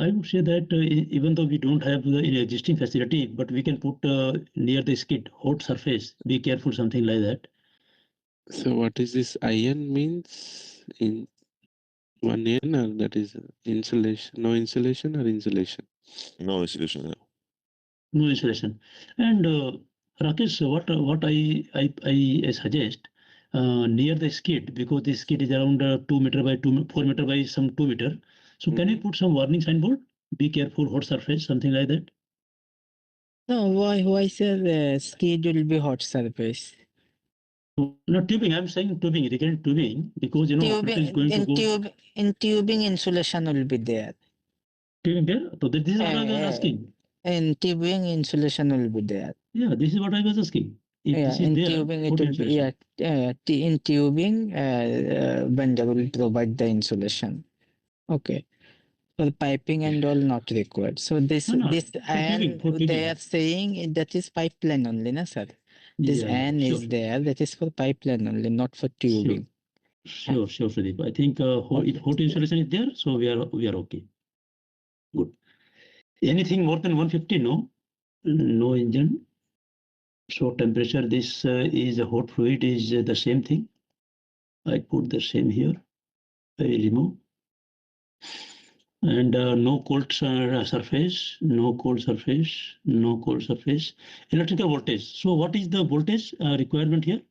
I would say that even though we don't have the existing facility, but we can put near the skid, hot surface. Be careful, something like that. So what is this iron means in 1N, or that is insulation? No insulation or insulation? No insulation. Yeah. No insulation. And Rakesh, what I suggest near the skid, because the skid is around 2 meter by 4 meter by some 2 meter. So can you put some warning signboard? Be careful, hot surface, something like that. No, why sir? Skid will be hot surface. No tubing. I'm saying tubing, recurrent tubing, because operator is going to go In tubing insulation will be there. tubing there. So this is what I was asking. In tubing insulation will be there. Yeah, this is what I was asking. If Yeah, this is in there, tubing it put will be insulation. in tubing vendor will provide the insulation. Okay. For piping and all not required. So this No, this for and tubing. they are saying that is pipeline only, na sir? This Yeah, and sure. is there, that is for pipeline only, not for Sure. tubing. Sure, Sudeep. I think if hot insulation is there, so we are okay. Good. Anything more than 150? No, no engine. So temperature, this is a hot fluid, is the same thing. I put the same here. I remove. And no cold surface, no cold surface, no cold surface. Electrical voltage. So what is the voltage requirement here?